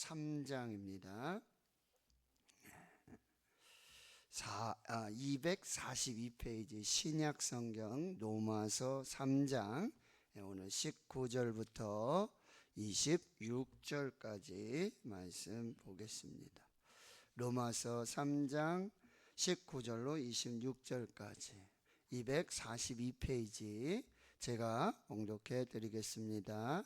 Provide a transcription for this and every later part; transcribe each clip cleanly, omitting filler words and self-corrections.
3장입니다. 242페이지 신약성경 로마서 3장 오늘 19절부터 26절까지 말씀 보겠습니다. 로마서 3장 19절로 26절까지 242페이지 제가 봉독해 드리겠습니다.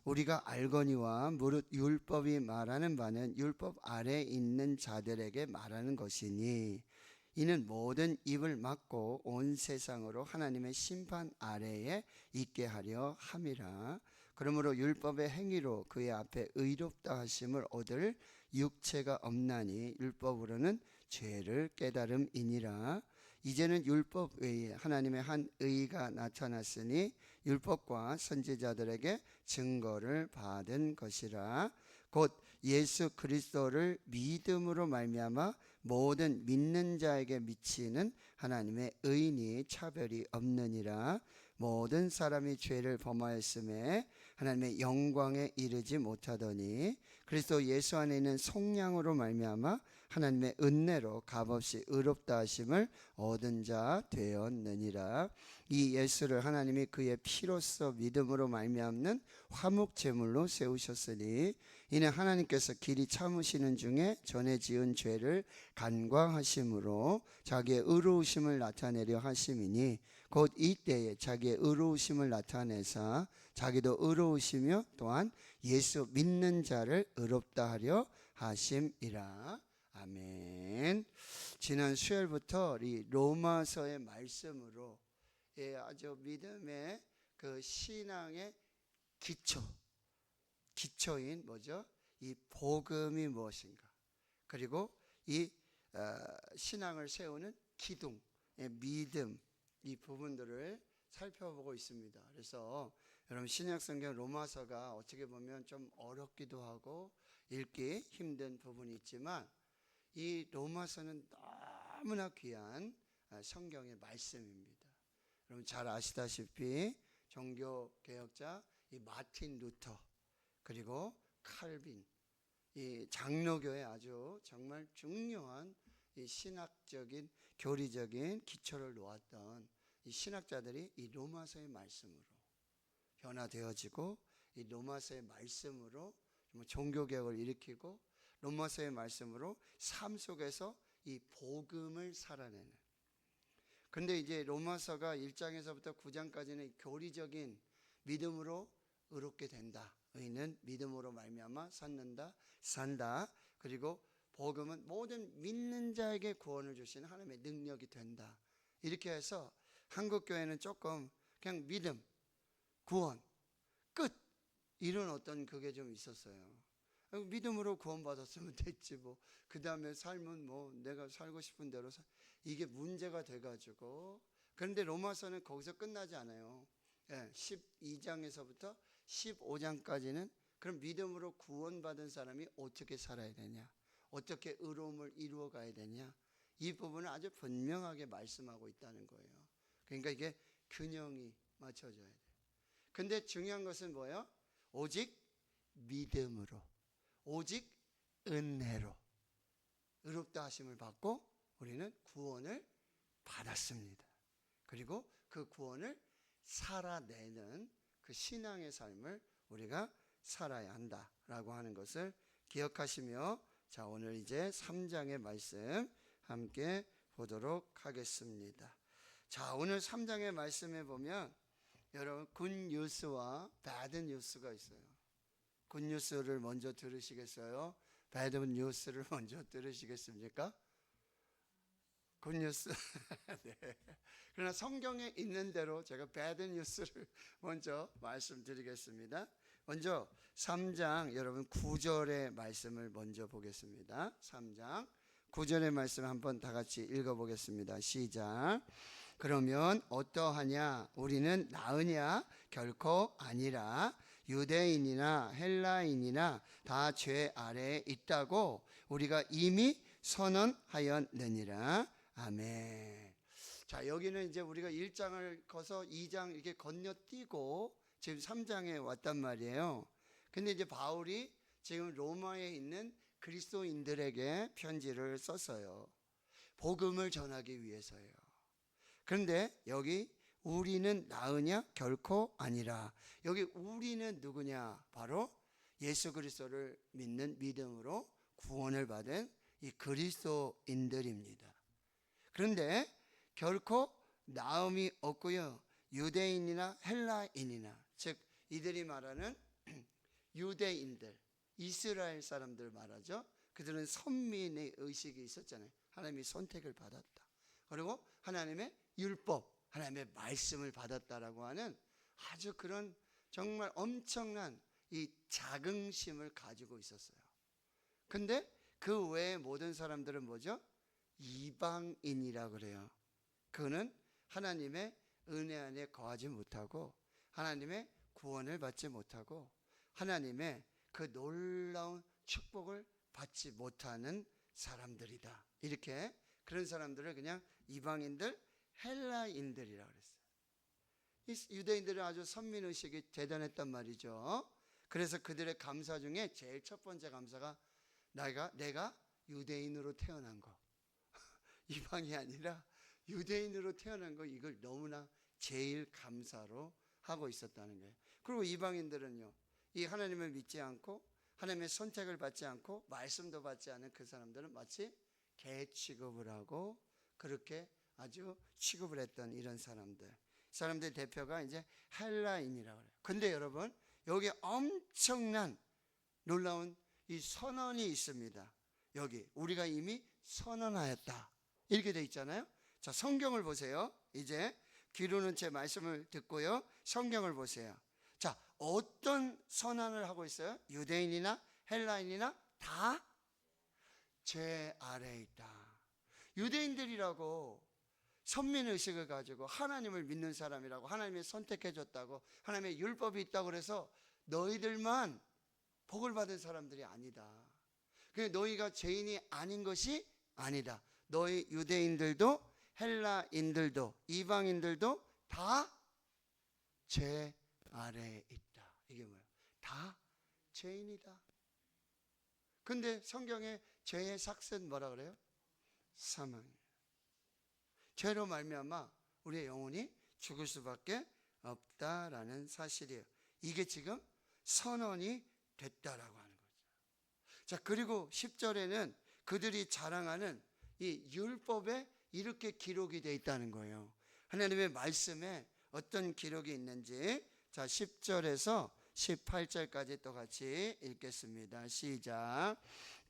우리가 알거니와 무릇 율법이 말하는 바는 율법 아래 있는 자들에게 말하는 것이니 이는 모든 입을 막고 온 세상으로 하나님의 심판 아래에 있게 하려 함이라. 그러므로 율법의 행위로 그의 앞에 의롭다 하심을 얻을 육체가 없나니 율법으로는 죄를 깨달음이니라. 이제는 율법 외에 하나님의 한 의가 나타났으니 율법과 선지자들에게 증거를 받은 것이라. 곧 예수 그리스도를 믿음으로 말미암아 모든 믿는 자에게 미치는 하나님의 의인이 차별이 없느니라. 모든 사람이 죄를 범하였음에 하나님의 영광에 이르지 못하더니 그리스도 예수 안에 있는 속량으로 말미암아 하나님의 은혜로 값없이 의롭다 하심을 얻은 자 되었느니라. 이 예수를 하나님이 그의 피로써 믿음으로 말미암는 화목 제물로 세우셨으니 이는 하나님께서 길이 참으시는 중에 전에 지은 죄를 간과하심으로 자기의 의로우심을 나타내려 하심이니 곧 이때에 자기의 의로우심을 나타내사 자기도 의로우시며 또한 예수 믿는 자를 의롭다 하려 하심이라. 아멘. 지난 수요일부터 이 로마서의 말씀으로 아주 믿음의 그 신앙의 기초인 뭐죠? 이 복음이 무엇인가? 그리고 이 신앙을 세우는 기둥, 믿음, 이 부분들을 살펴보고 있습니다. 그래서 여러분 신약성경 로마서가 어떻게 보면 좀 어렵기도 하고 읽기 힘든 부분이 있지만 이 로마서는 너무나 귀한 성경의 말씀입니다. 여러분 잘 아시다시피 종교개혁자 이 마틴 루터 그리고 칼빈 이 장로교의 아주 정말 중요한 이 신학적인 교리적인 기초를 놓았던 이 신학자들이 이 로마서의 말씀으로 변화되어지고 이 로마서의 말씀으로 종교개혁을 일으키고 로마서의 말씀으로 삶 속에서 이 복음을 살아내는. 근데 이제 로마서가 1장에서부터 9장까지는 교리적인 믿음으로 의롭게 된다. 의인은 믿음으로 말미암아 산다. 그리고 복음은 모든 믿는 자에게 구원을 주시는 하나님의 능력이 된다. 이렇게 해서 한국 교회는 조금 그냥 믿음, 구원, 끝 이런 어떤 그게 좀 있었어요. 믿음으로 구원받았으면 됐지 뭐. 그 다음에 삶은 뭐 내가 살고 싶은 대로 이게 문제가 돼가지고. 그런데 로마서는 거기서 끝나지 않아요. 12장에서부터 15장까지는 그럼 믿음으로 구원받은 사람이 어떻게 살아야 되냐, 어떻게 의로움을 이루어 가야 되냐, 이 부분을 아주 분명하게 말씀하고 있다는 거예요. 그러니까 이게 균형이 맞춰져야 돼요. 근데 중요한 것은 뭐예요? 오직 믿음으로, 오직 은혜로 의롭다 하심을 받고 우리는 구원을 받았습니다. 그리고 그 구원을 살아내는 그 신앙의 삶을 우리가 살아야 한다라고 하는 것을 기억하시며, 자 오늘 이제 3장의 말씀 함께 보도록 하겠습니다. 자 오늘 3장의 말씀에 보면 여러분 굿뉴스와 배드뉴스가 있어요. 굿뉴스를 먼저 들으시겠어요? 배드뉴스를 먼저 들으시겠습니까? 굿뉴스. 네. 그러나 성경에 있는 대로 제가 배드뉴스를 먼저 말씀드리겠습니다. 먼저 3장 여러분 9절의 말씀을 먼저 보겠습니다. 3장 9절의 말씀 한번 다 같이 읽어보겠습니다. 시작. 그러면 어떠하냐? 우리는 나으냐? 결코 아니라 유대인이나 헬라인이나 다 죄 아래에 있다고 우리가 이미 선언하였느니라. 아멘. 자 여기는 이제 우리가 1장을 거서 2장 이렇게 건너뛰고 지금 3장에 왔단 말이에요. 근데 이제 바울이 지금 로마에 있는 그리스도인들에게 편지를 썼어요. 복음을 전하기 위해서요. 그런데 여기 우리는 나으냐? 결코 아니라. 여기 우리는 누구냐? 바로 예수 그리스도를 믿는 믿음으로 구원을 받은 이 그리스도인들입니다. 그런데 결코 나음이 없고요. 유대인이나 헬라인이나, 즉 이들이 말하는 유대인들, 이스라엘 사람들 말하죠. 그들은 선민의 의식이 있었잖아요. 하나님이 선택을 받았다. 그리고 하나님의 율법, 하나님의 말씀을 받았다라고 하는 아주 그런 정말 엄청난 이 자긍심을 가지고 있었어요. 근데 그 외에 모든 사람들은 뭐죠? 이방인이라 그래요. 그는 하나님의 은혜 안에 거하지 못하고 하나님의 구원을 받지 못하고 하나님의 그 놀라운 축복을 받지 못하는 사람들이다. 이렇게 그런 사람들을 그냥 이방인들, 헬라인들이라고 그랬어요. 이 유대인들은 아주 선민의식이 대단했단 말이죠. 그래서 그들의 감사 중에 제일 첫 번째 감사가 내가 유대인으로 태어난 거, 이방이 아니라 유대인으로 태어난 거, 이걸 너무나 제일 감사로 하고 있었다는 거예요. 그리고 이방인들은요, 이 하나님을 믿지 않고 하나님의 선택을 받지 않고 말씀도 받지 않은 그 사람들은 마치 개 취급을 하고 그렇게 아주 취급을 했던 이런 사람들 대표가 이제 헬라인이라고 해요. 근데 여러분, 여기 엄청난 놀라운 이 선언이 있습니다. 여기 우리가 이미 선언하였다 이렇게 돼 있잖아요. 자, 성경을 보세요. 이제 귀로는 제 말씀을 듣고요, 성경을 보세요. 자, 어떤 선언을 하고 있어요? 유대인이나 헬라인이나 다 죄 아래에 있다. 유대인들이라고 선민의식을 가지고 하나님을 믿는 사람이라고, 하나님이 선택해줬다고, 하나님의 율법이 있다고 해서 너희들만 복을 받은 사람들이 아니다. 너희가 죄인이 아닌 것이 아니다. 너희 유대인들도 헬라인들도 이방인들도 다 죄 아래에 있다. 이게 뭐예요? 다 죄인이다. 근데 성경에 죄의 삭은 뭐라 그래요? 사망이에요. 죄로 말미암아 우리의 영혼이 죽을 수밖에 없다라는 사실이에요. 이게 지금 선언이 됐다라고 하는 거죠. 자, 그리고 10절에는 그들이 자랑하는 이 율법에 이렇게 기록이 되어 있다는 거예요. 하나님의 말씀에 어떤 기록이 있는지, 자, 10절에서 18절까지 또 같이 읽겠습니다. 시작.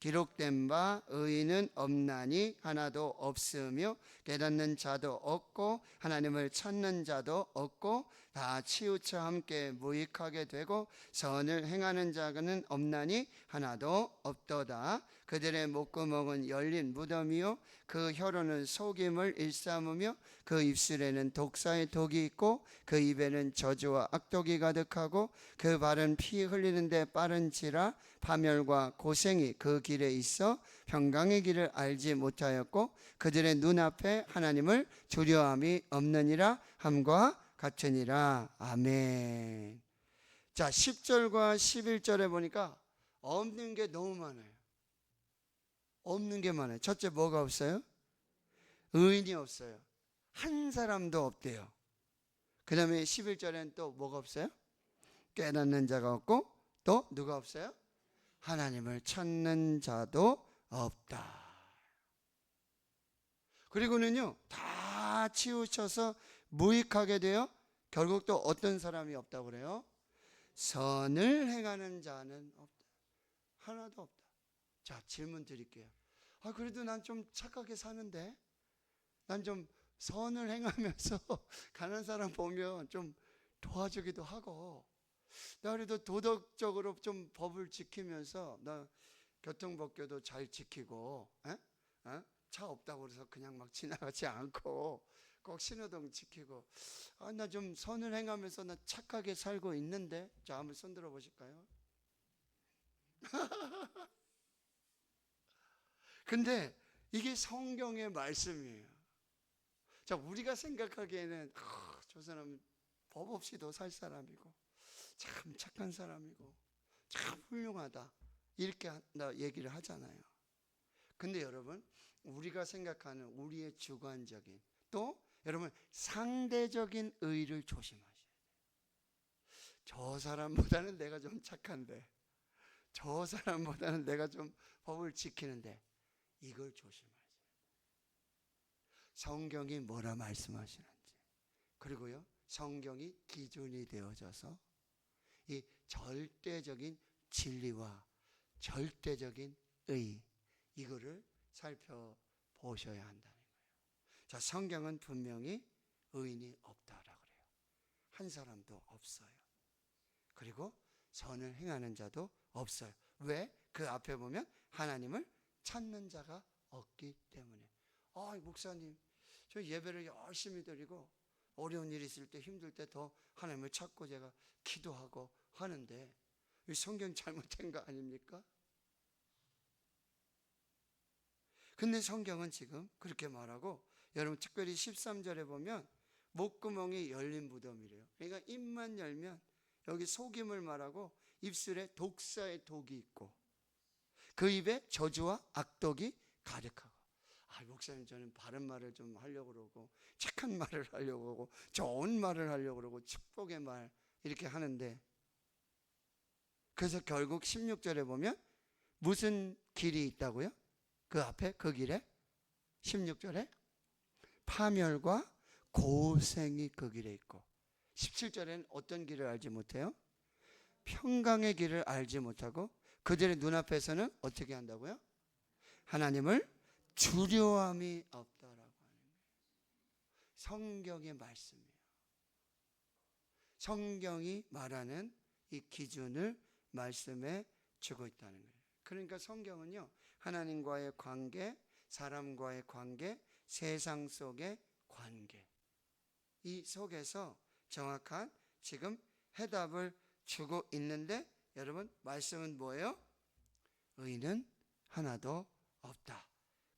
기록된 바 의인은 없나니 하나도 없으며 깨닫는 자도 없고 하나님을 찾는 자도 없고 다 치우쳐 함께 무익하게 되고 선을 행하는 자는 없나니 하나도 없도다. 그들의 목구멍은 열린 무덤이요 그 혀로는 속임을 일삼으며 그 입술에는 독사의 독이 있고 그 입에는 저주와 악독이 가득하고 그 발은 피 흘리는데 빠른지라 파멸과 고생이 그 길에 있어 평강의 길을 알지 못하였고 그들의 눈앞에 하나님을 두려움이 없느니라 함과 같으니라. 아멘. 자, 10절과 11절에 보니까 없는 게 너무 많아요. 없는 게 많아요. 첫째, 뭐가 없어요? 의인이 없어요. 한 사람도 없대요. 그 다음에 11절에는 또 뭐가 없어요? 깨닫는 자가 없고 또 누가 없어요? 하나님을 찾는 자도 없다. 그리고는요, 다 치우쳐서 무익하게 되어 결국 또 어떤 사람이 없다고 그래요? 선을 행하는 자는 없다. 하나도 없다. 자, 질문 드릴게요. 그래도 난 좀 착하게 사는데, 난 좀 선을 행하면서 가난한 사람 보면 좀 도와주기도 하고, 나 그래도 도덕적으로 좀 법을 지키면서 나 교통법규도 잘 지키고, 차 없다고 해서 그냥 막 지나가지 않고 꼭 신호등 지키고, 나 좀 선을 행하면서 나 착하게 살고 있는데. 자, 한번 손 들어 보실까요? 근데 이게 성경의 말씀이에요. 자, 우리가 생각하기에는 저 사람은 법 없이도 살 사람이고 참 착한 사람이고 참 훌륭하다 이렇게 얘기를 하잖아요. 근데 여러분, 우리가 생각하는 우리의 주관적인, 또 여러분 상대적인 의를 조심하셔야 돼요. 저 사람보다는 내가 좀 착한데, 저 사람보다는 내가 좀 법을 지키는데, 이걸 조심하세요. 성경이 뭐라 말씀하시는지, 그리고요 성경이 기준이 되어져서 이 절대적인 진리와 절대적인 의, 이거를 살펴보셔야 한다는 거예요. 자, 성경은 분명히 의인이 없다라고 그래요. 한 사람도 없어요. 그리고 선을 행하는 자도 없어요. 왜? 그 앞에 보면 하나님을 찾는 자가 없기 때문에. 목사님, 저 예배를 열심히 드리고 어려운 일이 있을 때, 힘들 때 더 하나님을 찾고 제가 기도하고 하는데, 이 성경 잘못된 거 아닙니까? 근데 성경은 지금 그렇게 말하고, 여러분 특별히 13절에 보면 목구멍이 열린 무덤이래요. 그러니까 입만 열면 여기 속임을 말하고, 입술에 독사의 독이 있고 그 입에 저주와 악독이 가득하고. 목사님, 저는 바른 말을 좀 하려고 그러고 착한 말을 하려고 그러고 좋은 말을 하려고 그러고 축복의 말 이렇게 하는데, 그래서 결국 16절에 보면 무슨 길이 있다고요? 그 앞에 그 길에 16절에 파멸과 고생이 그 길에 있고, 17절에는 어떤 길을 알지 못해요? 평강의 길을 알지 못하고 그들의 눈앞에서는 어떻게 한다고요? 하나님을 두려움이 없다라고 하는 거예요. 성경의 말씀이에요. 성경이 말하는 이 기준을 말씀에 주고 있다는 거예요. 그러니까 성경은요, 하나님과의 관계, 사람과의 관계, 세상 속의 관계, 이 속에서 정확한 지금 해답을 주고 있는데, 여러분 말씀은 뭐예요? 의인은 하나도 없다.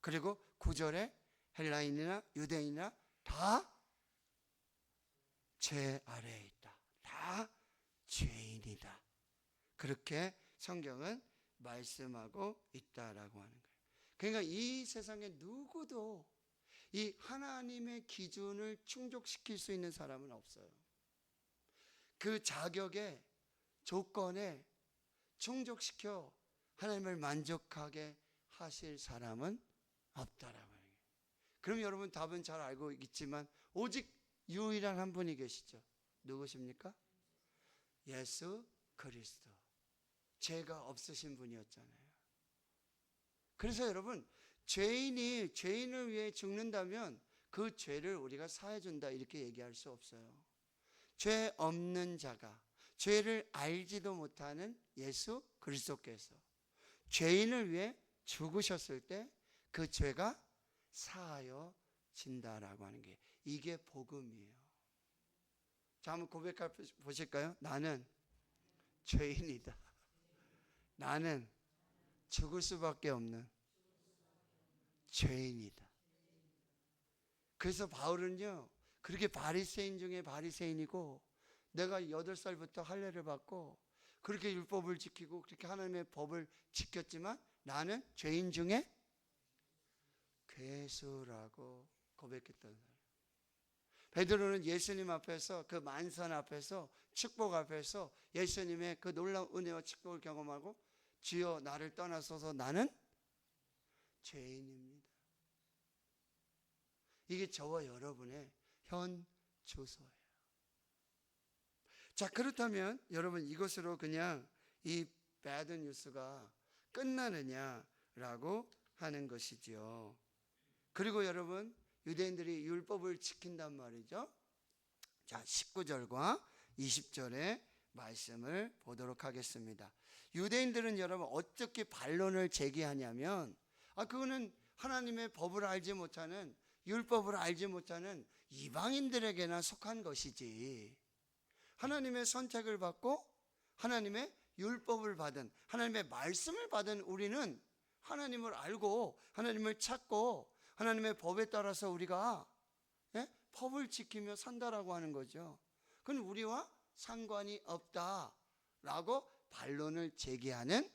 그리고 9절에 헬라인이나 유대인이나 다 죄 아래에 있다. 다 죄인이다. 그렇게 성경은 말씀하고 있다라고 하는 거예요. 그러니까 이 세상에 누구도 이 하나님의 기준을 충족시킬 수 있는 사람은 없어요. 그 자격에, 조건에 충족시켜 하나님을 만족하게 하실 사람은 없다라고 해요. 그럼 여러분 답은 잘 알고 있지만, 오직 유일한 한 분이 계시죠. 누구십니까? 예수 그리스도. 죄가 없으신 분이었잖아요. 그래서 여러분, 죄인이 죄인을 위해 죽는다면 그 죄를 우리가 사해준다 이렇게 얘기할 수 없어요. 죄 없는 자가, 죄를 알지도 못하는 예수 그리스도께서 죄인을 위해 죽으셨을 때 그 죄가 사하여진다라고 하는 게, 이게 복음이에요. 자, 한번 고백해 보실까요? 나는 죄인이다. 나는 죽을 수밖에 없는 죄인이다. 그래서 바울은요, 그렇게 바리새인 중에 바리새인이고, 내가 8살부터 할례를 받고 그렇게 율법을 지키고 그렇게 하나님의 법을 지켰지만 나는 죄인 중에 괴수라고 고백했던 사람. 베드로는 예수님 앞에서, 그 만선 앞에서, 축복 앞에서 예수님의 그 놀라운 은혜와 축복을 경험하고, 주여 나를 떠나소서 나는 죄인입니다. 이게 저와 여러분의 현 주소예요. 자, 그렇다면 여러분, 이것으로 그냥 이 배드 뉴스가 끝나느냐라고 하는 것이지요. 그리고 여러분, 유대인들이 율법을 지킨단 말이죠. 자, 19절과 20절의 말씀을 보도록 하겠습니다. 유대인들은 여러분 어떻게 반론을 제기하냐면, 그거는 하나님의 법을 알지 못하는, 율법을 알지 못하는 이방인들에게나 속한 것이지, 하나님의 선택을 받고 하나님의 율법을 받은, 하나님의 말씀을 받은 우리는 하나님을 알고 하나님을 찾고 하나님의 법에 따라서 우리가 법을 지키며 산다라고 하는 거죠. 그건 우리와 상관이 없다라고 반론을 제기하는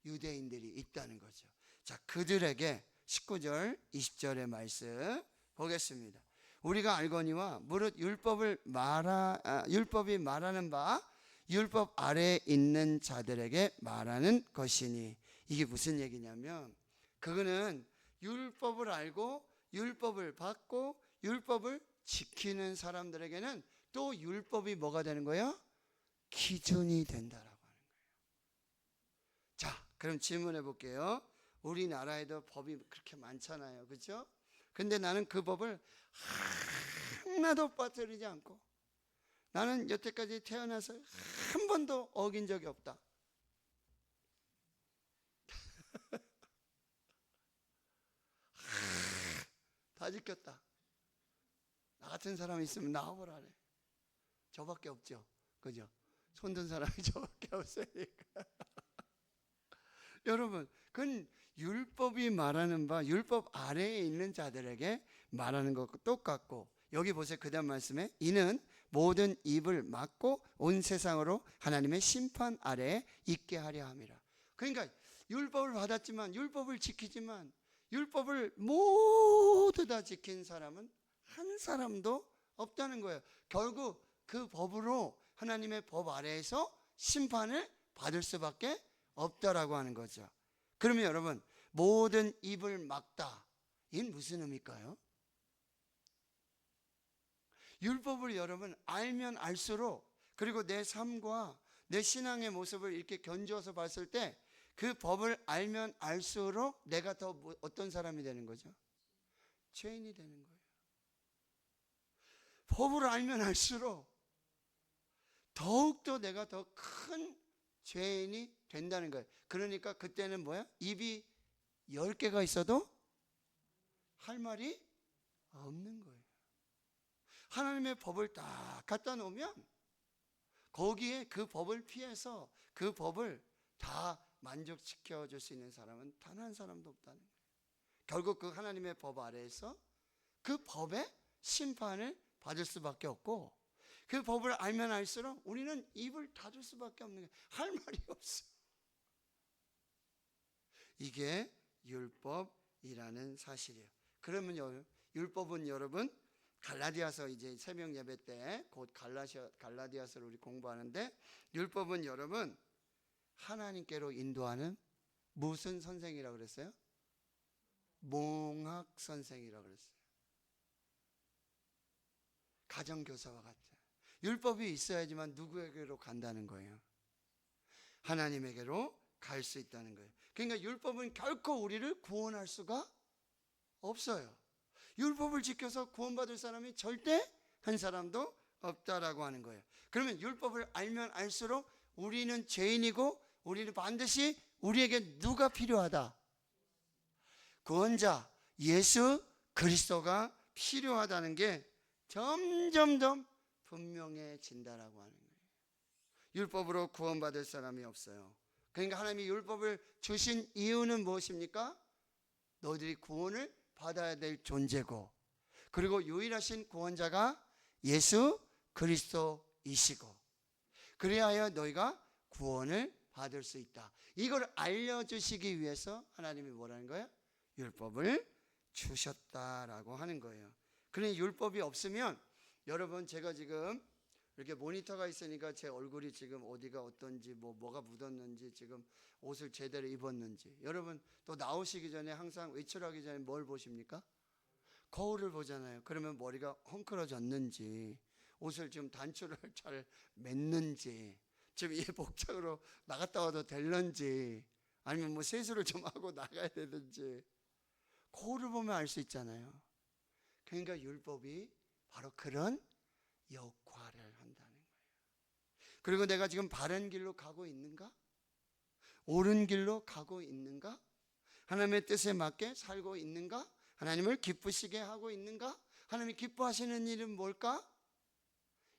유대인들이 있다는 거죠. 자, 그들에게 19절 20절의 말씀 보겠습니다. 우리가 알거니와 무릇 율법이 말하는 바 율법 아래에 있는 자들에게 말하는 것이니, 이게 무슨 얘기냐면 그거는 율법을 알고 율법을 받고 율법을 지키는 사람들에게는 또 율법이 뭐가 되는 거예요? 기준이 된다라고 하는 거예요. 자, 그럼 질문해 볼게요. 우리나라에도 법이 그렇게 많잖아요, 그렇죠? 근데 나는 그 법을 하나도 빠뜨리지 않고, 나는 여태까지 태어나서 한 번도 어긴 적이 없다. 다 지켰다. 나 같은 사람이 있으면 나와보라래. 저밖에 없죠, 그죠? 손든 사람이 저밖에 없으니까. 여러분, 그건 율법이 말하는 바 율법 아래에 있는 자들에게 말하는 것과 똑같고, 여기 보세요. 그 다음 말씀에 이는 모든 입을 막고 온 세상으로 하나님의 심판 아래에 있게 하려 함이라. 그러니까 율법을 받았지만, 율법을 지키지만, 율법을 모두 다 지킨 사람은 한 사람도 없다는 거예요. 결국 그 법으로, 하나님의 법 아래에서 심판을 받을 수밖에 없다라고 하는 거죠. 그러면 여러분, 모든 입을 막다, 이건 무슨 의미일까요? 율법을 여러분 알면 알수록, 그리고 내 삶과 내 신앙의 모습을 이렇게 견주어서 봤을 때 그 법을 알면 알수록 내가 더 어떤 사람이 되는 거죠? 죄인이 되는 거예요. 법을 알면 알수록 더욱더 내가 더 큰 죄인이 된다는 거예요. 그러니까 그때는 뭐야? 입이 10개가 있어도 할 말이 없는 거예요. 하나님의 법을 딱 갖다 놓으면 거기에 그 법을 피해서 그 법을 다 만족시켜 줄 수 있는 사람은 단 한 사람도 없다는 거예요. 결국 그 하나님의 법 아래에서 그 법의 심판을 받을 수밖에 없고, 그 법을 알면 알수록 우리는 입을 닫을 수밖에 없는 거예요. 할 말이 없어. 이게 율법이라는 사실이에요. 그러면 율법은 여러분, 갈라디아서 이제 새벽 예배 때 곧 갈라디아서를 우리 공부하는데, 율법은 여러분 하나님께로 인도하는 무슨 선생이라고 그랬어요? 몽학 선생이라고 그랬어요. 가정교사와 같아요. 율법이 있어야지만 누구에게로 간다는 거예요? 하나님에게로 갈 수 있다는 거예요. 그러니까 율법은 결코 우리를 구원할 수가 없어요. 율법을 지켜서 구원받을 사람이 절대 한 사람도 없다라고 하는 거예요. 그러면 율법을 알면 알수록 우리는 죄인이고, 우리는 반드시 우리에게 누가 필요하다? 구원자 예수 그리스도가 필요하다는 게 점점점 분명해진다라고 하는 거예요. 율법으로 구원받을 사람이 없어요. 그러니까 하나님이 율법을 주신 이유는 무엇입니까? 너희들이 구원을 받아야 될 존재고, 그리고 유일하신 구원자가 예수 그리스도이시고, 그리하여 너희가 구원을 받을 수 있다. 이걸 알려주시기 위해서 하나님이 뭐라는 거예요? 율법을 주셨다라고 하는 거예요. 그러니 율법이 없으면, 여러분 제가 지금 이렇게 모니터가 있으니까 제 얼굴이 지금 어디가 어떤지, 뭐가 묻었는지, 지금 옷을 제대로 입었는지, 여러분 또 나오시기 전에 항상 외출하기 전에 뭘 보십니까? 거울을 보잖아요. 그러면 머리가 헝클어졌는지, 옷을 지금 단추를 잘 맸는지, 지금 이 복장으로 나갔다 와도 될런지, 아니면 뭐 세수를 좀 하고 나가야 되든지, 거울을 보면 알 수 있잖아요. 그러니까 율법이 바로 그런 역할을 한다는 거예요. 그리고 내가 지금 바른 길로 가고 있는가? 옳은 길로 가고 있는가? 하나님의 뜻에 맞게 살고 있는가? 하나님을 기쁘시게 하고 있는가? 하나님이 기뻐하시는 일은 뭘까?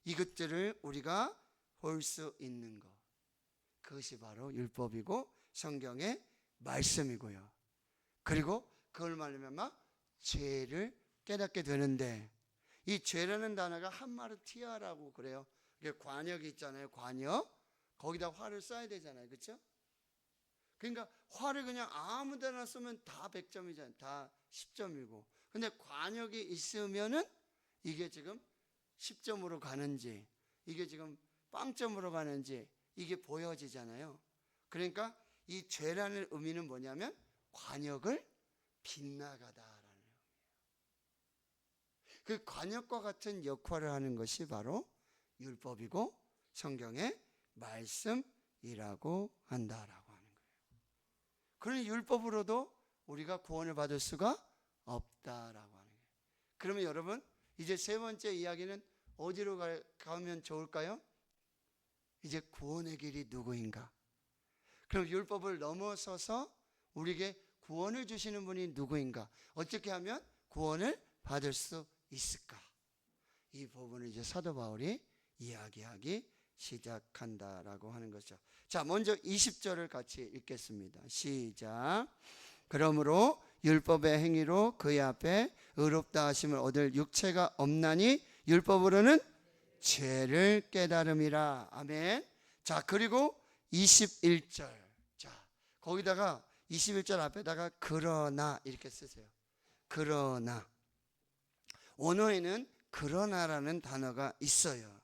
이것들을 우리가 볼 수 있는 것, 그것이 바로 율법이고 성경의 말씀이고요. 그리고 그걸 말하면 죄를 깨닫게 되는데, 이 죄라는 단어가 한마르티아라고 그래요. 이게 관역이 있잖아요. 관역. 거기다 화를 써야 되잖아요. 그렇죠? 그러니까 화를 그냥 아무 데나 쓰면 다 100점이잖아요. 다 10점이고. 근데 관역이 있으면은 이게 지금 10점으로 가는지, 이게 지금 빵점으로 가는지 이게 보여지잖아요. 그러니까 이 죄라는 의미는 뭐냐면 관역을 빗나가다라는 의미예요. 그 관역과 같은 역할을 하는 것이 바로 율법이고 성경의 말씀이라고 한다라고 하는 거예요. 그러니 율법으로도 우리가 구원을 받을 수가 없다라고 하는 거예요. 그러면 여러분, 이제 세 번째 이야기는 어디로 가면 좋을까요? 이제 구원의 길이 누구인가? 그럼 율법을 넘어서서 우리에게 구원을 주시는 분이 누구인가? 어떻게 하면 구원을 받을 수 있을까? 이 부분을 이제 사도 바울이 이야기하기 시작한다라고 하는 거죠. 자, 먼저 20절을 같이 읽겠습니다. 시작. 그러므로 율법의 행위로 그의 앞에 의롭다 하심을 얻을 육체가 없나니 율법으로는 죄를 깨달음이라. 아멘. 자, 그리고 21절. 자, 거기다가 21절 앞에다가 그러나 이렇게 쓰세요. 그러나. 원어에는 그러나라는 단어가 있어요.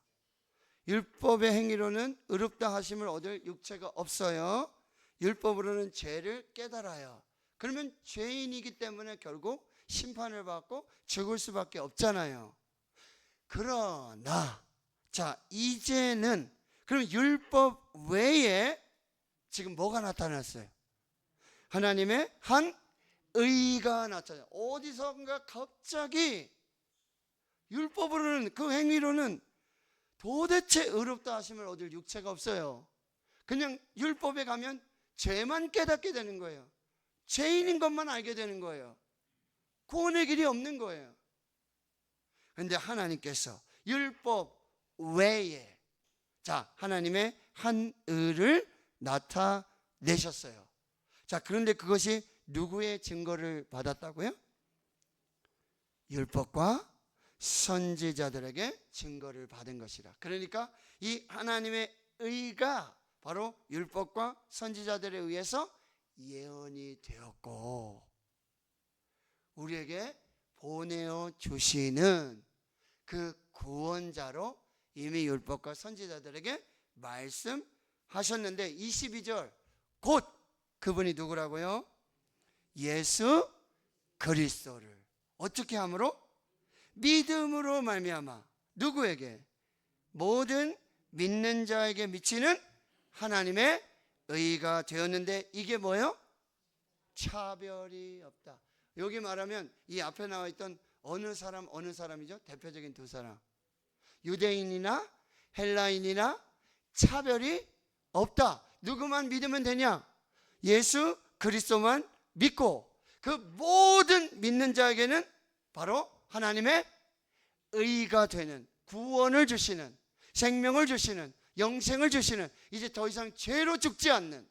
율법의 행위로는 의롭다 하심을 얻을 육체가 없어요. 율법으로는 죄를 깨달아요. 그러면 죄인이기 때문에 결국 심판을 받고 죽을 수밖에 없잖아요. 그러나 자, 이제는 그럼 율법 외에 지금 뭐가 나타났어요? 하나님의 한 의가 나타나요. 어디선가 갑자기 율법으로는, 그 행위로는 도대체 의롭다 하심을 얻을 육체가 없어요. 그냥 율법에 가면 죄만 깨닫게 되는 거예요. 죄인인 것만 알게 되는 거예요. 구원의 길이 없는 거예요. 그런데 하나님께서 율법 외에 자, 하나님의 한 의를 나타내셨어요. 자, 그런데 그것이 누구의 증거를 받았다고요? 율법과 선지자들에게 증거를 받은 것이라. 그러니까 이 하나님의 의가 바로 율법과 선지자들에 의해서 예언이 되었고 우리에게 보내어 주시는 그 구원자로 이미 율법과 선지자들에게 말씀하셨는데 22절 곧 그분이 누구라고요? 예수 그리스도를 어떻게 함으로? 믿음으로 말미암아 누구에게? 모든 믿는 자에게 미치는 하나님의 의가 되었는데 이게 뭐예요? 차별이 없다. 여기 말하면 이 앞에 나와 있던 어느 사람이죠? 대표적인 두 사람. 유대인이나 헬라인이나 차별이 없다. 누구만 믿으면 되냐? 예수 그리스도만 믿고 그 모든 믿는 자에게는 바로 하나님의 의가 되는, 구원을 주시는, 생명을 주시는, 영생을 주시는, 이제 더 이상 죄로 죽지 않는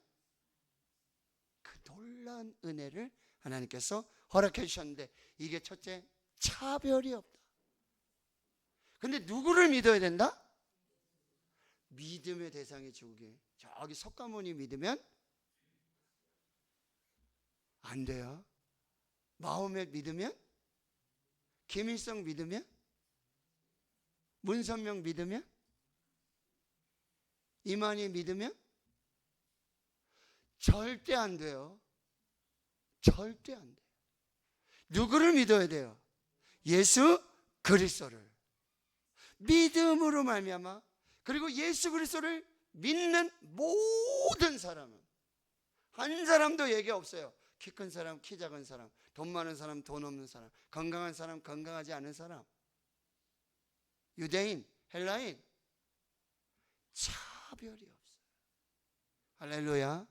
그 놀라운 은혜를 하나님께서 허락해 주셨는데 이게 첫째, 차별이 없다. 근데 누구를 믿어야 된다? 믿음의 대상이 저기 석가모니 믿으면 안 돼요. 마호멧 믿으면? 김일성 믿으면? 문선명 믿으면? 이만희 믿으면? 절대 안 돼요. 절대 안 돼요. 누구를 믿어야 돼요? 예수 그리스도를. 믿음으로 말미암아 그리고 예수 그리스도를 믿는 모든 사람은 한 사람도 예외 없어요. 키 큰 사람, 키 작은 사람, 돈 많은 사람, 돈 없는 사람, 건강한 사람, 건강하지 않은 사람, 유대인, 헬라인, 차별이 없어요. 할렐루야.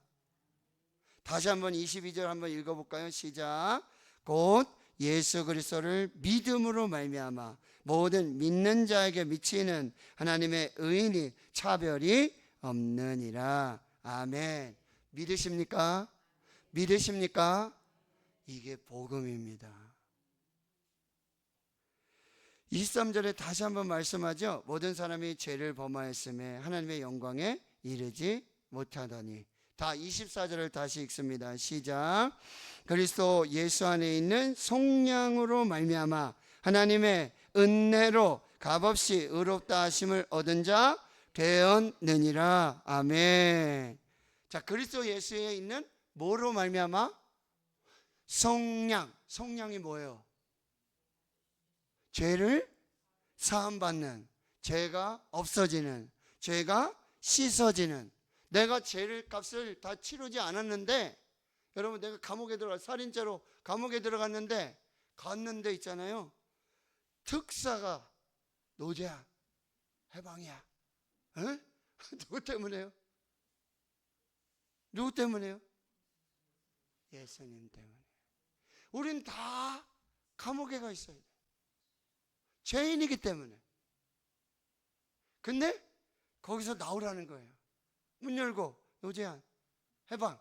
다시 한번 22절 한번 읽어볼까요? 시작. 곧 예수 그리스도를 믿음으로 말미암아 모든 믿는 자에게 미치는 하나님의 의인이 차별이 없느니라. 아멘. 믿으십니까? 믿으십니까? 이게 복음입니다. 23절에 다시 한번 말씀하죠. 모든 사람이 죄를 범하였음에 하나님의 영광에 이르지 못하더니 다 24절을 다시 읽습니다. 시작. 그리스도 예수 안에 있는 속량으로 말미암아 하나님의 은혜로 값없이 의롭다 하심을 얻은 자 되었느니라. 아멘. 자, 그리스도 예수에 있는 뭐로 말미암아? 속량. 속량이 뭐예요? 죄를 사함받는, 죄가 없어지는, 죄가 씻어지는. 내가 죄를 값을 다 치르지 않았는데, 여러분, 내가 감옥에 들어가 살인죄로 감옥에 들어갔는데, 갔는데 있잖아요, 특사가 노재야, 해방이야. 에? 누구 때문에요? 누구 때문에요? 예수님 때문에. 우린 다 감옥에 가 있어야 돼. 죄인이기 때문에. 근데 거기서 나오라는 거예요. 문 열고 노재한, 해방,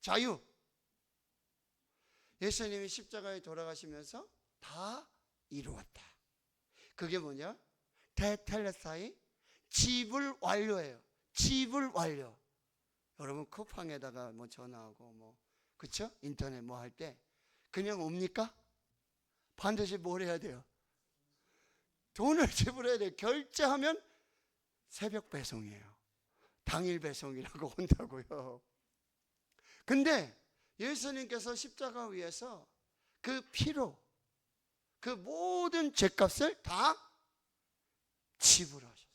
자유. 예수님이 십자가에 돌아가시면서 다 이루었다. 그게 뭐냐? 테텔레스타이, 집을 완료해요. 집을 완료. 여러분 쿠팡에다가 뭐 전화하고 뭐 그쵸? 인터넷 뭐 할 때 그냥 옵니까? 반드시 뭘 해야 돼요? 돈을 지불해야 돼요. 결제하면 새벽 배송이에요. 당일 배송이라고 온다고요. 근데 예수님께서 십자가 위에서 그 피로 그 모든 죄값을 다 지불하셨어요.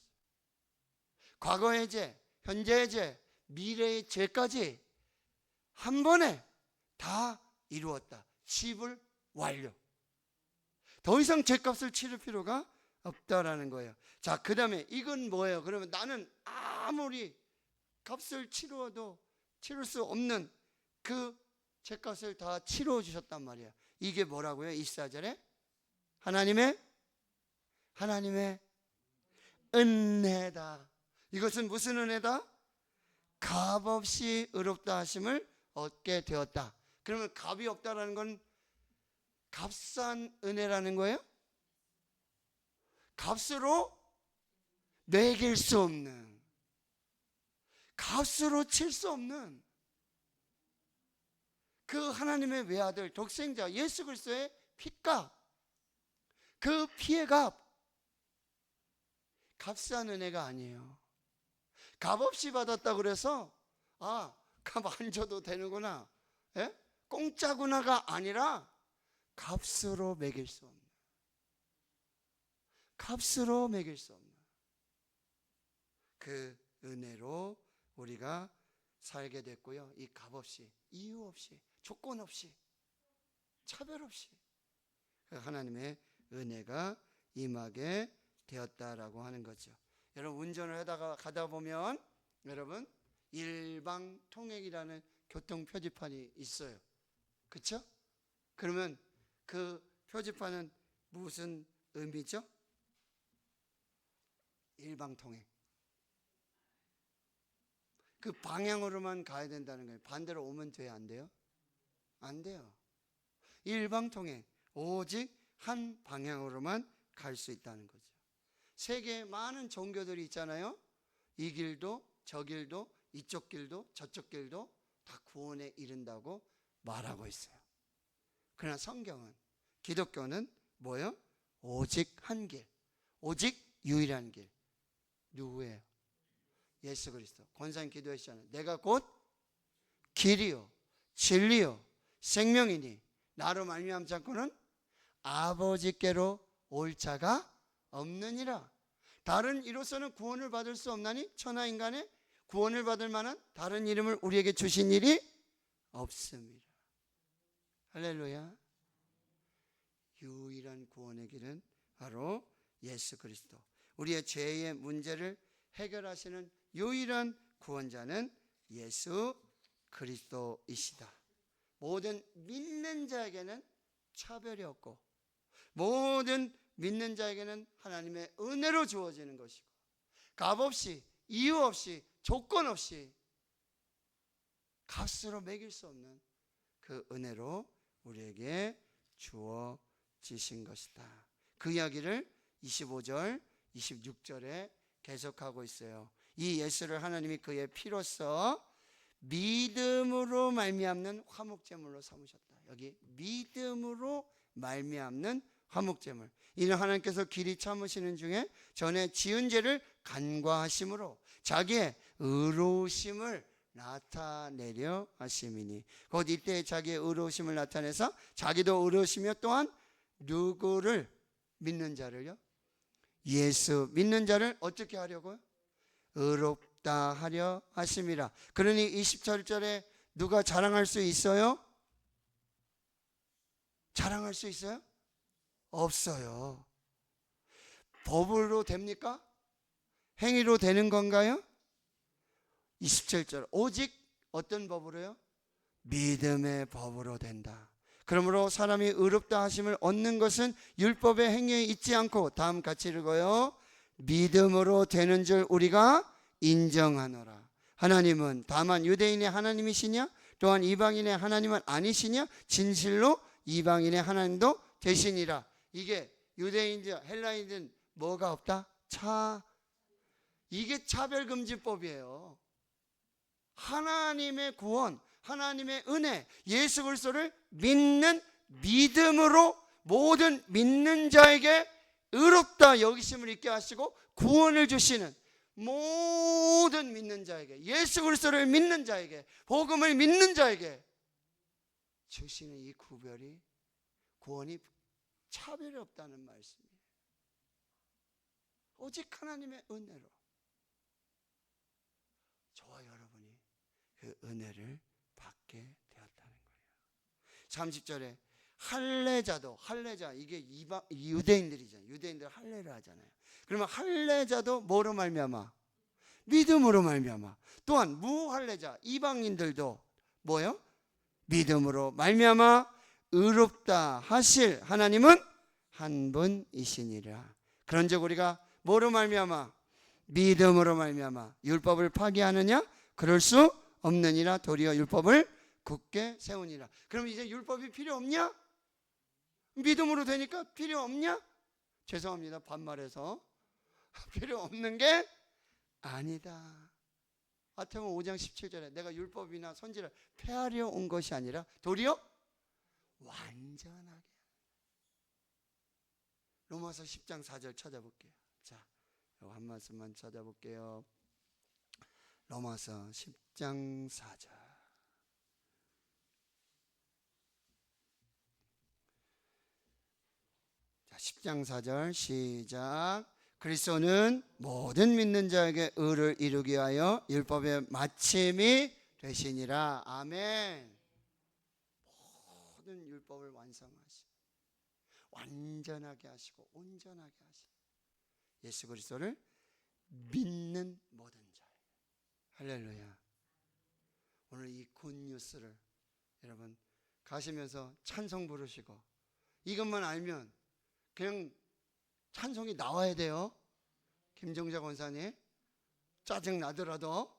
과거의 죄, 현재의 죄, 미래의 죄까지 한 번에 다 이루었다. 지불 완료. 더 이상 죄값을 치를 필요가 없다라는 거예요. 자, 그 다음에 이건 뭐예요? 그러면 나는 아무리 값을 치루어도 치를 수 없는 그 죄값을 다 치루어 주셨단 말이에요. 이게 뭐라고요? 24절에 하나님의 은혜다. 이것은 무슨 은혜다? 값없이 의롭다 하심을 얻게 되었다. 그러면 값이 없다라는 건 값싼 은혜라는 거예요? 값으로 매길 수 없는, 값으로 칠 수 없는 그 하나님의 외아들 독생자 예수 그리스도의 피값, 그 피의 값, 값싼 은혜가 아니에요. 값없이 받았다 그래서 값 안 줘도 되는구나, 예? 공짜구나가 아니라 값으로 매길 수 없는, 값으로 매길 수 없는 그 은혜로 우리가 살게 됐고요. 이 값없이, 이유 없이, 조건 없이, 차별 없이 그 하나님의 은혜가 임하게 되었다라고 하는 거죠. 여러분 운전을 하다가 가다 보면 여러분 일방통행이라는 교통 표지판이 있어요. 그렇죠? 그러면 그 표지판은 무슨 의미죠? 일방통행. 그 방향으로만 가야 된다는 거예요. 반대로 오면 돼요? 안 돼요? 안 돼요. 일방통행. 오직 한 방향으로만 갈 수 있다는 거죠. 세계에 많은 종교들이 있잖아요. 이 길도 저 길도 이쪽 길도 저쪽 길도 다 구원에 이른다고 말하고 있어요. 그러나 성경은, 기독교는 뭐예요? 오직 한 길, 오직 유일한 길. 누구예요? 예수 그리스도. 권사님 기도하시잖아요. 내가 곧 길이요 진리요 생명이니 나로 말미암지 않고는 아버지께로 올 자가 없느니라. 다른 이로서는 구원을 받을 수 없나니 천하 인간의 구원을 받을 만한 다른 이름을 우리에게 주신 일이 없습니다. 할렐루야. 유일한 구원의 길은 바로 예수 그리스도. 우리의 죄의 문제를 해결하시는 유일한 구원자는 예수 그리스도이시다. 모든 믿는 자에게는 차별이 없고 모든 믿는 자에게는 하나님의 은혜로 주어지는 것이고 값없이, 이유 없이, 조건 없이 값으로 매길 수 없는 그 은혜로 우리에게 주어지신 것이다. 그 이야기를 25절, 26절에 계속하고 있어요. 이 예수를 하나님이 그의 피로써 믿음으로 말미암는 화목제물로 삼으셨다. 여기 믿음으로 말미암는 화목제물. 이는 하나님께서 길이 참으시는 중에 전에 지은 죄를 간과하심으로 자기의 의로우심을 나타내려 하심이니. 곧 이때 자기의 의로우심을 나타내서 자기도 의로우시며 또한 누구를? 믿는 자를요? 예수 믿는 자를 어떻게 하려고요? 의롭다 하려 하심이라. 그러니 27절에 누가 자랑할 수 있어요? 자랑할 수 있어요? 없어요. 법으로 됩니까? 행위로 되는 건가요? 27절 오직 어떤 법으로요? 믿음의 법으로 된다. 그러므로 사람이 의롭다 하심을 얻는 것은 율법의 행위에 있지 않고 다음 같이 읽어요. 믿음으로 되는 줄 우리가 인정하노라. 하나님은 다만 유대인의 하나님이시냐? 또한 이방인의 하나님은 아니시냐? 진실로 이방인의 하나님도 되시니라. 이게 유대인들 헬라인들은 뭐가 없다? 이게 차별금지법이에요. 하나님의 구원, 하나님의 은혜, 예수 그리스도를 믿는 믿음으로 모든 믿는 자에게 의롭다 여기심을 있게 하시고 구원을 주시는 모든 믿는 자에게, 예수 그리스도를 믿는 자에게, 복음을 믿는 자에게 주시는 이 구별이, 구원이 차별이 없다는 말씀이에요. 오직 하나님의 은혜로 저와 여러분이 그 은혜를 받게 되었다는 거예요. 30절에 할례자, 이게 유대인들이잖아요. 유대인들 할례를 하잖아요. 그러면 할례자도 뭐로 말미암아? 믿음으로 말미암아. 또한 무할례자 이방인들도 뭐요? 믿음으로 말미암아 의롭다 하실 하나님은 한 분이시니라. 그런즉 우리가 뭐로 말미암아? 믿음으로 말미암아 율법을 파기하느냐? 그럴 수 없느니라. 도리어 율법을 굳게 세우니라. 그럼 이제 율법이 필요 없냐? 믿음으로 되니까 필요 없냐? 죄송합니다, 반말해서. 필요 없는 게 아니다. 마태복음 5장 17절에 내가 율법이나 선지를 폐하려 온 것이 아니라 도리어 완전하게. 로마서 10장 4절 찾아볼게요. 자, 한 말씀만 찾아볼게요. 로마서 10장 4절. 자, 10장 4절 시작. 그리스도는 모든 믿는 자에게 의를 이루기 위하여 율법의 마침이 되시니라. 아멘. 모든 율법을 완성하시고 완전하게 하시고 온전하게 하시고 예수 그리스도를 믿는 모든 자에게. 할렐루야. 오늘 이 굿뉴스를 여러분 가시면서 찬송 부르시고 이것만 알면 그냥 찬송이 나와야 돼요. 김정자 권사님 짜증 나더라도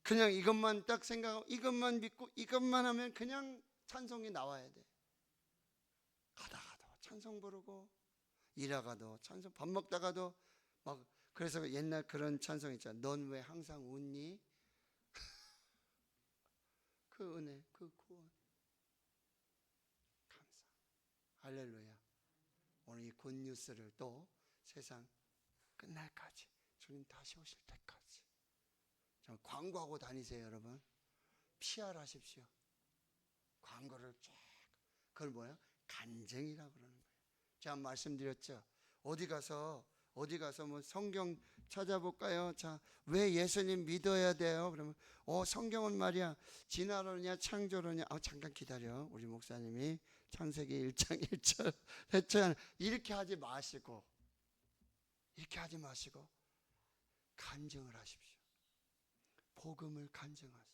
그냥 이것만 딱 생각하고 이것만 믿고 이것만 하면 그냥 찬송이 나와야 돼. 가다가도 찬송 부르고 일하가도 찬송, 밥 먹다가도 막. 그래서 옛날 그런 찬송 있잖아. 넌 왜 항상 웃니? 그 은혜, 그 구원 감사. 할렐루야. 오늘 이 굿뉴스를 또 세상 끝날까지, 주님 다시 오실 때까지 좀 광고하고 다니세요. 여러분 PR하십시오. 광고를 쫙. 그걸 뭐야? 간증이라고 그러는 거예요. 제가 말씀드렸죠. 어디 가서 뭐 성경 찾아볼까요? 자, 왜 예수님 믿어야 돼요? 그러면 성경은 말이야 진화론이냐 창조론이냐. 잠깐 기다려. 우리 목사님이 창세기 1장 1절 했잖아요. 이렇게 하지 마시고 간증을 하십시오. 복음을 간증하세요.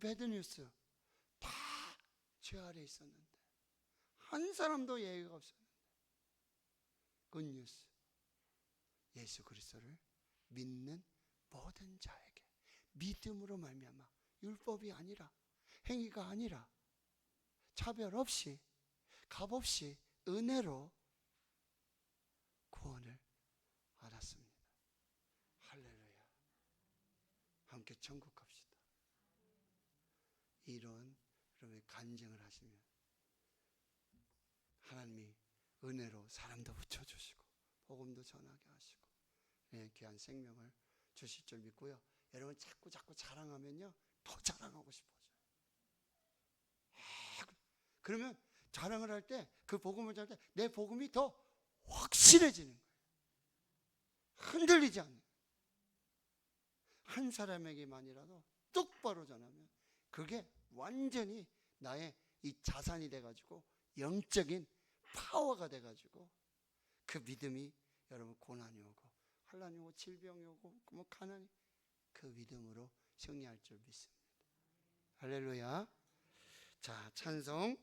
배드뉴스 다 죄 아래 있었는데 한 사람도 예의가 없었는데 굿뉴스, 예수 그리스도를 믿는 모든 자에게 믿음으로 말미암아 율법이 아니라 행위가 아니라 차별 없이 값 없이 은혜로 구원을 받았습니다. 할렐루야. 함께 천국 갑시다. 이런 여러분의 간증을 하시면 하나님이 은혜로 사람도 붙여주시고 복음도 전하게 하시고 귀한 생명을 주실 줄 믿고요. 여러분 자꾸 자랑하면요 더 자랑하고 싶어져요. 그러면 자랑을 할 때, 그 복음을 전할 때 내 복음이 더 확실해지는 거예요. 흔들리지 않는. 한 사람에게만이라도 똑바로 전하면 그게 완전히 나의 이 자산이 돼가지고 영적인 파워가 돼가지고 그 믿음이 여러분 고난이 오고 환난이 오고 질병이 오고 뭐 가난이 그 믿음으로 승리할 줄 믿습니다. 할렐루야. 자, 찬송